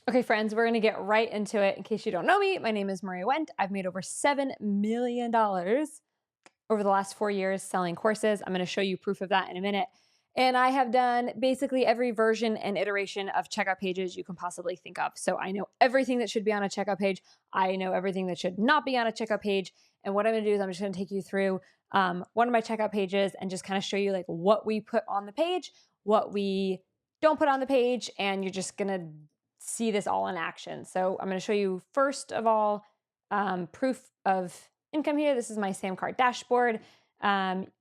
Okay, friends, we're going to get right into it. In case you don't know me, my name is Maria Wendt. I've made over $7 million over the last 4 years selling courses. I'm going to show you proof of that in a minute. And I have done basically every version and iteration of checkout pages you can possibly think of. So I know everything that should be on a checkout page. I know everything that should not be on a checkout page. And what I'm going to do is I'm just going to take you through one of my checkout pages and just kind of show you like what we put on the page, what we don't put on the page, and you're just going to see this all in action. So I'm going to show you first of all proof of income here. This is my Samcart dashboard.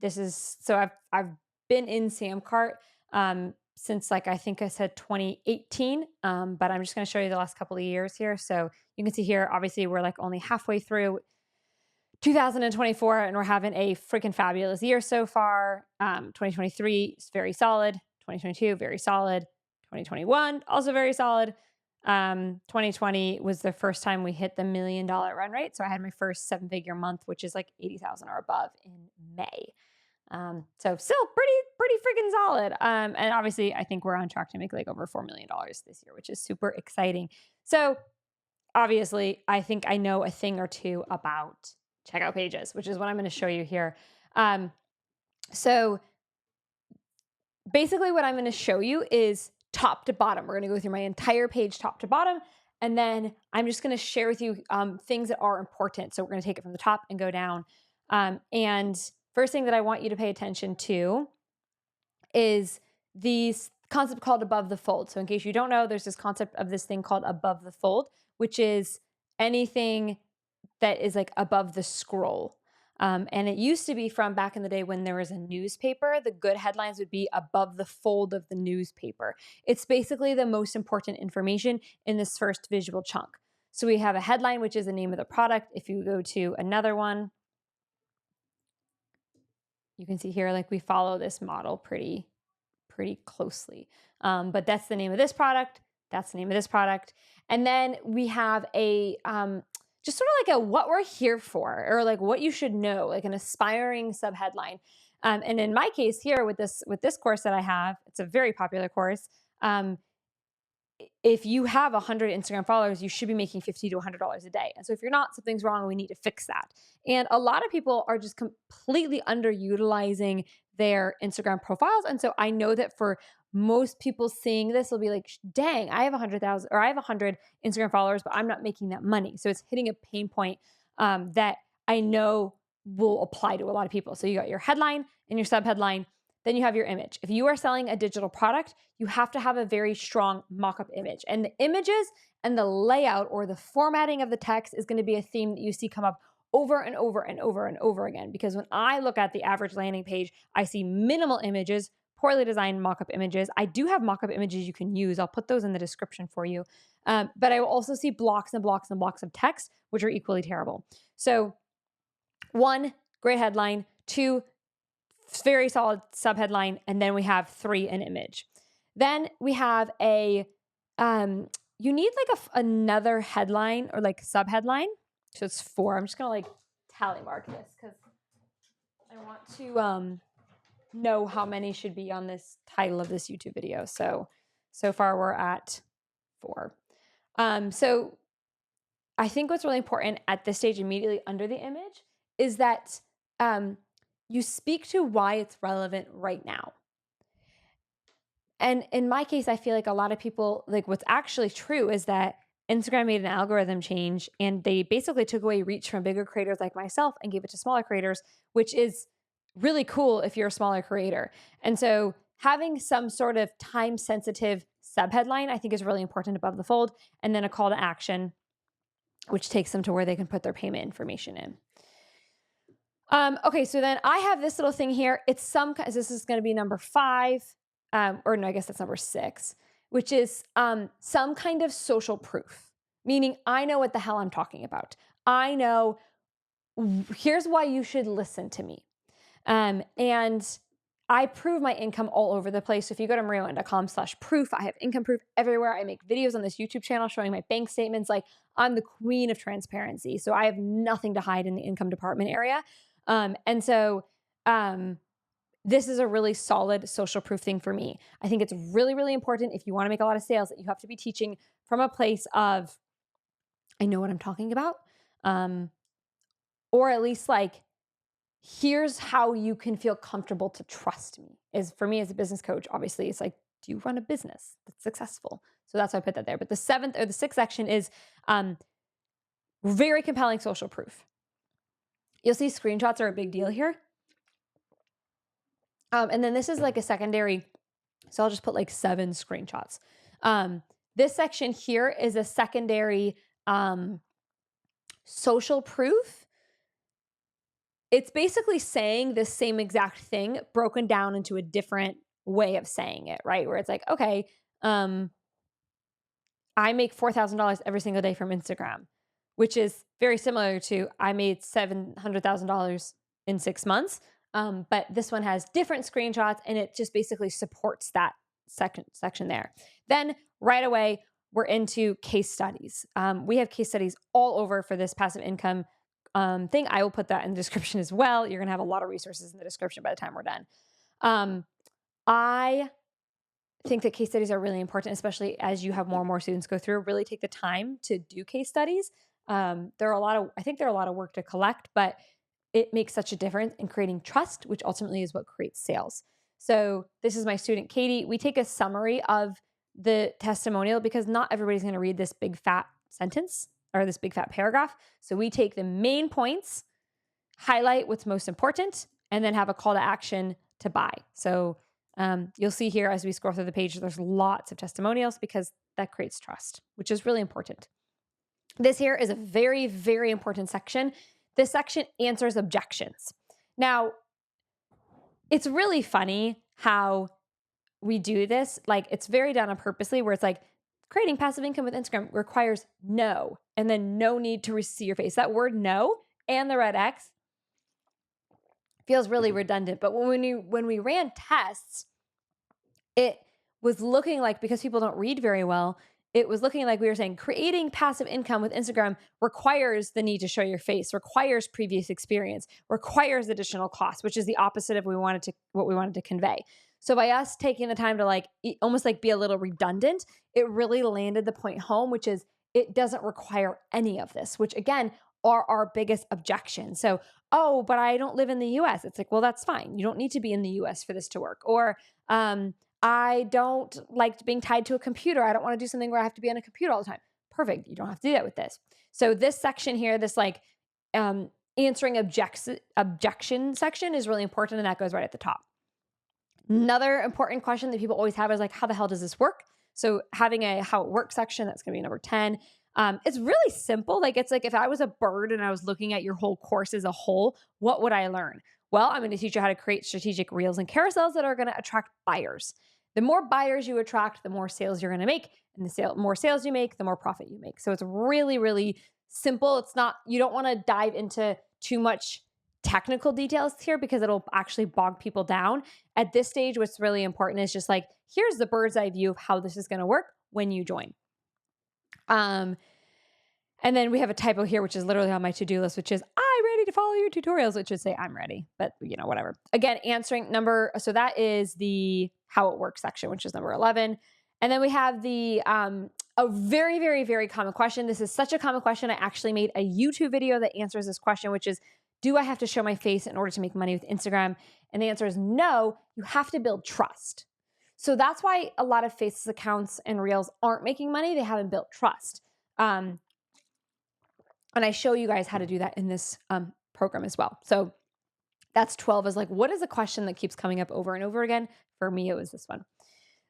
This is so I've been in Samcart since like I think I said 2018, but I'm just going to show you the last couple of years here. So you can see here, obviously we're like only halfway through 2024, and we're having a freaking fabulous year so far. 2023 is very solid. 2022 very solid. 2021 also very solid. 2020 was the first time we hit the $1 million run rate. So I had my first 7-figure month, which is like 80,000 or above in May. So still pretty freaking solid. And obviously I think we're on track to make like over $4 million this year, which is super exciting. So obviously I think I know a thing or two about checkout pages, which is what I'm going to show you here. So basically what I'm going to show you is top to bottom. We're going to go through my entire page top to bottom, and then I'm just going to share with you things that are important. So we're going to take it from the top and go down. And first thing that I want you to pay attention to is these concept called above the fold. So in case you don't know, there's this concept of this thing called above the fold, which is anything that is like above the scroll. And it used to be from back in the day when there was a newspaper, the good headlines would be above the fold of the newspaper. It's basically the most important information in this first visual chunk. So we have a headline, which is the name of the product. If you go to another one, you can see here, like we follow this model pretty closely. But that's the name of this product. That's the name of this product. And then we have a just sort of like a what we're here for, or like what you should know, like an aspiring subheadline. And in my case here with this course that I have, it's a very popular course. If you have 100 Instagram followers, you should be making $50 to $100 a day. And so if you're not, something's wrong. We need to fix that. And a lot of people are just completely underutilizing their Instagram profiles. And so I know that for most people seeing this will be like, dang, I have 100,000 or I have 100 Instagram followers, but I'm not making that money. So it's hitting a pain point that I know will apply to a lot of people. So you got your headline and your subheadline. Then you have your image. If you are selling a digital product, you have to have a very strong mock-up image. And the images and the layout or the formatting of the text is going to be a theme that you see come up over and over and over and over again. Because when I look at the average landing page, I see minimal images, poorly designed mock-up images. I do have mock-up images you can use. I'll put those in the description for you. But I will also see blocks and blocks and blocks of text, which are equally terrible. So 1, great headline. 2, very solid subheadline. And then we have 3, an image. Then we have a, you need like another headline or like subheadline. So it's 4. I'm just going to like tally mark this because I want to know how many should be on this title of this YouTube video. So far we're at 4. So I think what's really important at this stage immediately under the image is that you speak to why it's relevant right now. And in my case, I feel like a lot of people, like what's actually true is that Instagram made an algorithm change and they basically took away reach from bigger creators like myself and gave it to smaller creators, which is really cool if you're a smaller creator. And so having some sort of time sensitive subheadline, I think is really important above the fold. And then a call to action, which takes them to where they can put their payment information in. Okay, so then I have this little thing here. It's this is going to be number 5, or no, I guess that's number 6, which is some kind of social proof, meaning I know what the hell I'm talking about. I know, here's why you should listen to me. And I prove my income all over the place. So if you go to mariawendt.com/proof, I have income proof everywhere. I make videos on this YouTube channel showing my bank statements. Like I'm the queen of transparency. So I have nothing to hide in the income department area. And so this is a really solid social proof thing for me. I think it's really, really important if you want to make a lot of sales that you have to be teaching from a place of, I know what I'm talking about. Or at least like, here's how you can feel comfortable to trust me. Is for me as a business coach, obviously, it's like, do you run a business that's successful? So that's why I put that there. But the sixth section is very compelling social proof. You'll see screenshots are a big deal here. And then this is like a secondary. So I'll just put like 7 screenshots. This section here is a secondary social proof. It's basically saying the same exact thing broken down into a different way of saying it, right? Where it's like, okay, I make $4,000 every single day from Instagram, which is very similar to I made $700,000 in 6 months. But this one has different screenshots and it just basically supports that second section there. Then right away, we're into case studies. We have case studies all over for this passive income thing. I will put that in the description as well. You're going to have a lot of resources in the description by the time we're done. I think that case studies are really important, especially as you have more and more students go through. Really take the time to do case studies. I think there are a lot of work to collect, but it makes such a difference in creating trust, which ultimately is what creates sales. So this is my student, Katie. We take a summary of the testimonial because not everybody's going to read this big fat sentence or this big fat paragraph. So we take the main points, highlight what's most important, and then have a call to action to buy. So you'll see here as we scroll through the page, there's lots of testimonials because that creates trust, which is really important. This here is a very, very important section. This section answers objections. Now, it's really funny how we do this. Like, it's very done on purposely where it's like creating passive income with Instagram requires no, and then no need to see your face. That word no and the red X feels really redundant. But when we ran tests, it was looking like, because people don't read very well, it was looking like we were saying creating passive income with Instagram requires the need to show your face, requires previous experience, requires additional costs, which is the opposite of what we wanted to convey. So by us taking the time to like almost like be a little redundant, it really landed the point home, which is it doesn't require any of this, which again are our biggest objections. So, oh, but I don't live in the US. It's like, well, that's fine. You don't need to be in the US for this to work. Or I don't like being tied to a computer. I don't want to do something where I have to be on a computer all the time. Perfect. You don't have to do that with this. So this section here, this like answering objection section is really important, and that goes right at the top. Another important question that people always have is like, how the hell does this work? So having a how it works section, that's going to be number 10. It's really simple. Like, it's like if I was a bird and I was looking at your whole course as a whole, what would I learn? Well, I'm going to teach you how to create strategic reels and carousels that are going to attract buyers. The more buyers you attract, the more sales you're going to make. And the more sales you make, the more profit you make. So it's really, really simple. It's not, you don't want to dive into too much technical details here because it'll actually bog people down. At this stage, what's really important is just like, here's the bird's eye view of how this is going to work when you join. And then we have a typo here, which is literally on my to-do list, which is I'm ready to follow your tutorials, which should say I'm ready, but whatever. Again, answering so that is the how it works section, which is number 11. And then we have the, a very, very, very common question. This is such a common question. I actually made a YouTube video that answers this question, which is, do I have to show my face in order to make money with Instagram? And the answer is no, you have to build trust. So that's why a lot of Faces accounts and Reels aren't making money. They haven't built trust. And I show you guys how to do that in this program as well. So that's 12 is like, what is a question that keeps coming up over and over again? For me, it was this one.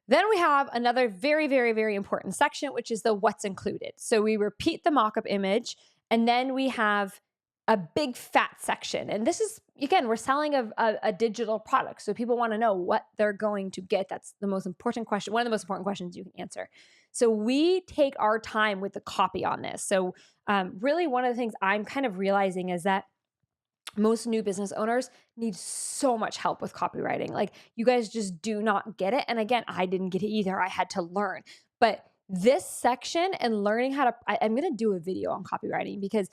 Then we have another very, very, very important section, which is the what's included. So we repeat the mock-up image, and then we have a big fat section. And this is, again, we're selling a digital product. So people want to know what they're going to get. That's the most important question. One of the most important questions you can answer. So we take our time with the copy on this. So really one of the things I'm kind of realizing is that most new business owners need so much help with copywriting. Like, you guys just do not get it. And again, I didn't get it either. I had to learn. But this section and learning how to, I'm going to do a video on copywriting because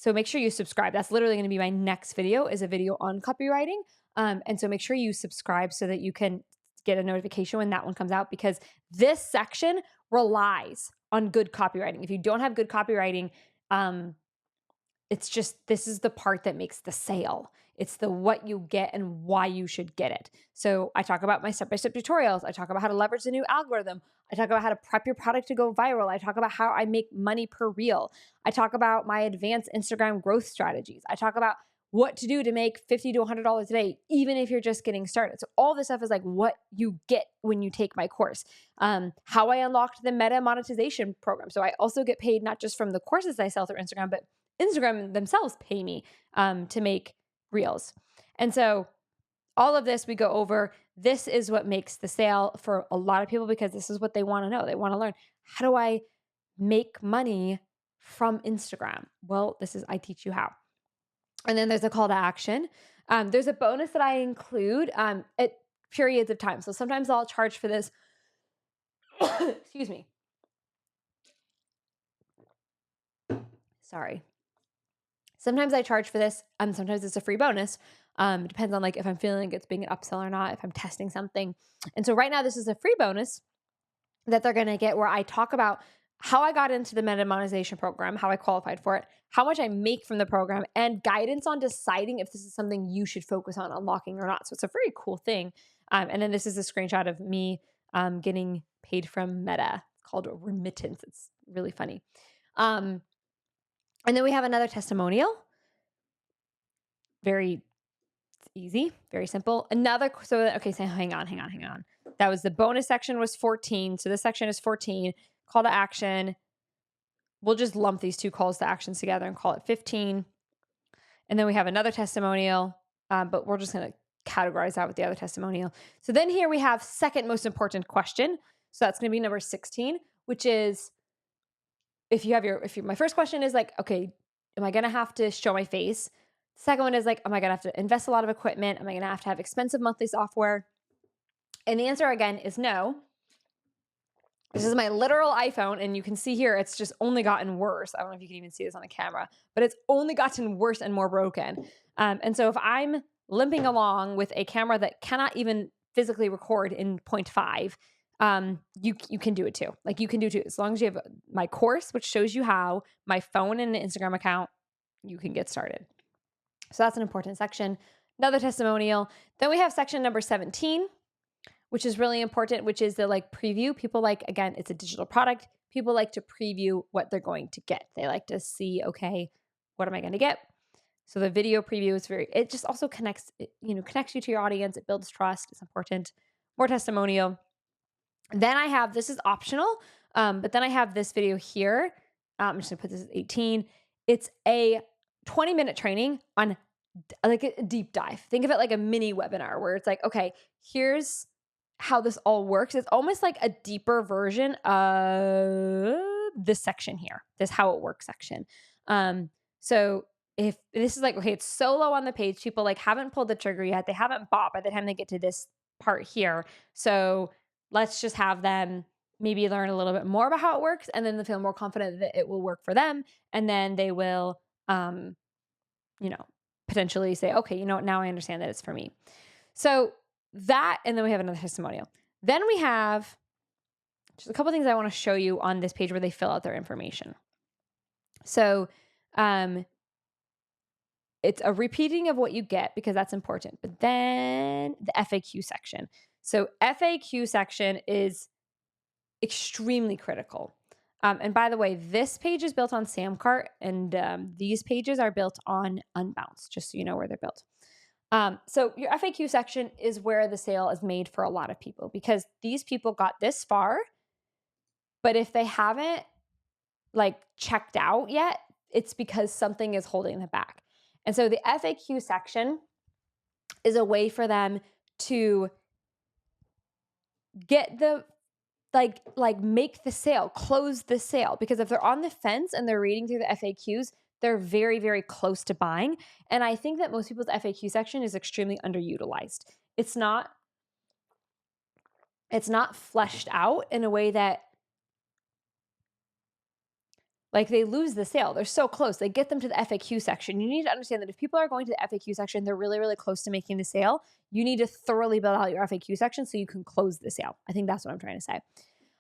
so make sure you subscribe. That's literally going to be my next video, is a video on copywriting. And so make sure you subscribe so that you can get a notification when that one comes out, because this section relies on good copywriting. If you don't have good copywriting, it's just, this is the part that makes the sale. It's the what you get and why you should get it. So I talk about my step-by-step tutorials. I talk about how to leverage the new algorithm. I talk about how to prep your product to go viral. I talk about how I make money per reel. I talk about my advanced Instagram growth strategies. I talk about what to do to make $50 to $100 a day, even if you're just getting started. So all this stuff is like what you get when you take my course. How I unlocked the Meta monetization program. So I also get paid not just from the courses I sell through Instagram, but Instagram themselves pay me to make reels. And so all of this we go over. This is what makes the sale for a lot of people, because this is what they want to know. They want to learn, how do I make money from Instagram? Well, I teach you how. And then there's a call to action. There's a bonus that I include at periods of time. So sometimes I'll charge for this. Excuse me. Sorry. Sometimes I charge for this. Sometimes it's a free bonus. It depends on like if I'm feeling like it's being an upsell or not, if I'm testing something. And so right now this is a free bonus that they're going to get, where I talk about how I got into the Meta monetization program, how I qualified for it, how much I make from the program, and guidance on deciding if this is something you should focus on unlocking or not. So it's a very cool thing. And then this is a screenshot of me getting paid from Meta. It's called a remittance. It's really funny. And then we have another testimonial. Very easy, very simple. So hang on. That was the bonus section was 14. So this section is 14. Call to action. We'll just lump these two calls to actions together and call it 15. And then we have another testimonial, but we're just going to categorize that with the other testimonial. So then here we have second most important question. So that's going to be number 16, which is my first question is like, okay, am I going to have to show my face? The second one is like, am I going to have to invest a lot of equipment? Am I going to have expensive monthly software? And the answer again is no. This is my literal iPhone, and you can see here, it's just only gotten worse. I don't know if you can even see this on the camera, but it's only gotten worse and more broken. And so if I'm limping along with a camera that cannot even physically record in 0.5, you can do it too. Like you can do it too. As long as you have my course, which shows you how, my phone and an Instagram account, you can get started. So that's an important section. Another testimonial. Then we have section number 17, which is really important, which is the like preview. People like, again, it's a digital product. People like to preview what they're going to get. They like to see, okay, what am I going to get? So the video preview is it just also connects you to your audience. It builds trust. It's important. More testimonial. Then this is optional, but then I have this video here. I'm just gonna put this at 18. It's a 20-minute training on like a deep dive. Think of it like a mini webinar where it's like, okay, here's how this all works. It's almost like a deeper version of this section here, this how it works section. So if this is like, okay, it's so low on the page, people like haven't pulled the trigger yet. They haven't bought by the time they get to this part here. So let's just have them maybe learn a little bit more about how it works, and then they'll feel more confident that it will work for them. And then they will, potentially say, okay, now I understand that it's for me. So that, and then we have another testimonial. Then we have just a couple things I want to show you on this page where they fill out their information. So, it's a repeating of what you get because that's important. But then the FAQ section. So FAQ section is extremely critical. And by the way, this page is built on Samcart, and these pages are built on Unbounce, just so you know where they're built. So your FAQ section is where the sale is made for a lot of people, because these people got this far, but if they haven't checked out yet, it's because something is holding them back. And so the FAQ section is a way for them to get the make the sale, close the sale. Because if they're on the fence and they're reading through the FAQs, they're very, very close to buying. And I think that most people's FAQ section is extremely underutilized. It's not fleshed out in a way that like they lose the sale. They're so close. They get them to the FAQ section. You need to understand that if people are going to the FAQ section, they're really, really close to making the sale. You need to thoroughly build out your FAQ section so you can close the sale. I think that's what I'm trying to say.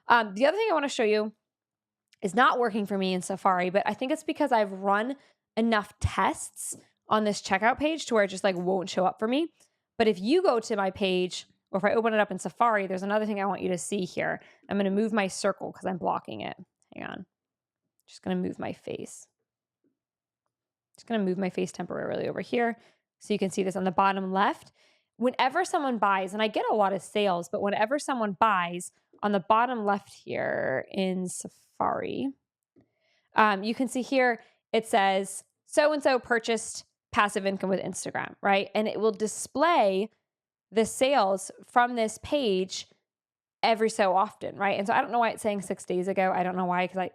The other thing I want to show you is not working for me in Safari, but I think it's because I've run enough tests on this checkout page to where it just like won't show up for me. But if you go to my page, or if I open it up in Safari, there's another thing I want you to see here. I'm going to move my circle because I'm blocking it. Hang on. Just going to move my face. Just going to move my face temporarily over here so you can see this on the bottom left. Whenever someone buys, and I get a lot of sales, but whenever someone buys on the bottom left here in Safari, you can see here it says so-and-so purchased passive income with Instagram, right? And it will display the sales from this page every so often, right? And so I don't know why it's saying 6 days ago. I don't know why, because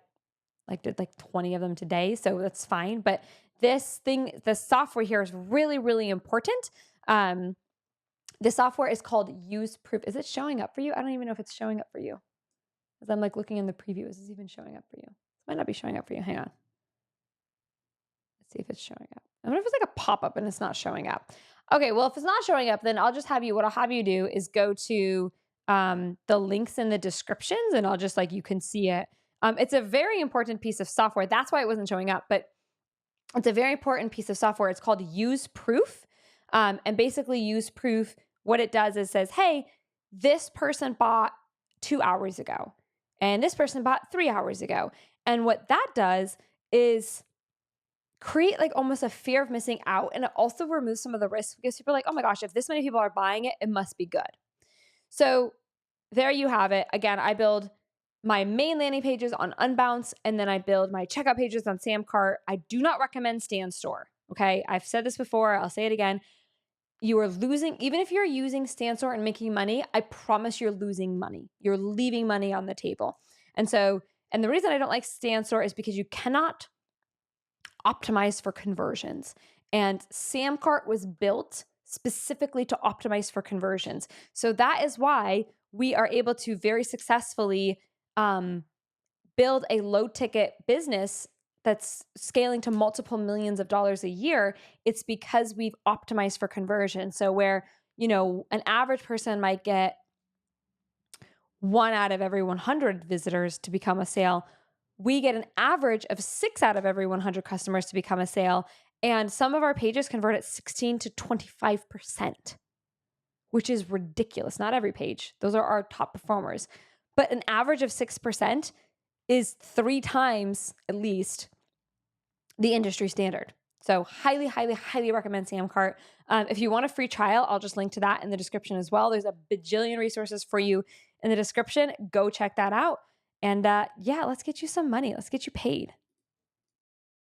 I did like 20 of them today, so that's fine. But this thing, the software here is really, really important. The software is called UseProof. Is it showing up for you? I don't even know if it's showing up for you. As I'm like looking in the preview, is this even showing up for you? It might not be showing up for you. Hang on. Let's see if it's showing up. I wonder if it's like a pop-up and it's not showing up. Okay, well, if it's not showing up, then what I'll have you do is go to the links in the descriptions, and I'll just like, you can see it. It's a very important piece of software. That's why it wasn't showing up, but it's a very important piece of software. It's called UseProof. And basically UseProof, what it does is says, hey, this person bought 2 hours ago, and this person bought 3 hours ago. And what that does is create like almost a fear of missing out. And it also removes some of the risk because people are like, oh my gosh, if this many people are buying it, it must be good. So there you have it. Again, I build my main landing pages on Unbounce, and then I build my checkout pages on Samcart. I do not recommend StanStore. Okay. I've said this before. I'll say it again. You are losing, even if you're using StanStore and making money, I promise you're losing money. You're leaving money on the table. And the reason I don't like StanStore is because you cannot optimize for conversions. And Samcart was built specifically to optimize for conversions. So that is why we are able to very successfully build a low ticket business that's scaling to multiple millions of dollars a year. It's because we've optimized for conversion. So where, an average person might get 1 out of every 100 visitors to become a sale, we get an average of 6 out of every 100 customers to become a sale. And some of our pages convert at 16 to 25%, which is ridiculous. Not every page. Those are our top performers. But an average of 6% is 3 times at least the industry standard. So highly, highly, highly recommend Samcart. If you want a free trial, I'll just link to that in the description as well. There's a bajillion resources for you in the description. Go check that out. And let's get you some money. Let's get you paid.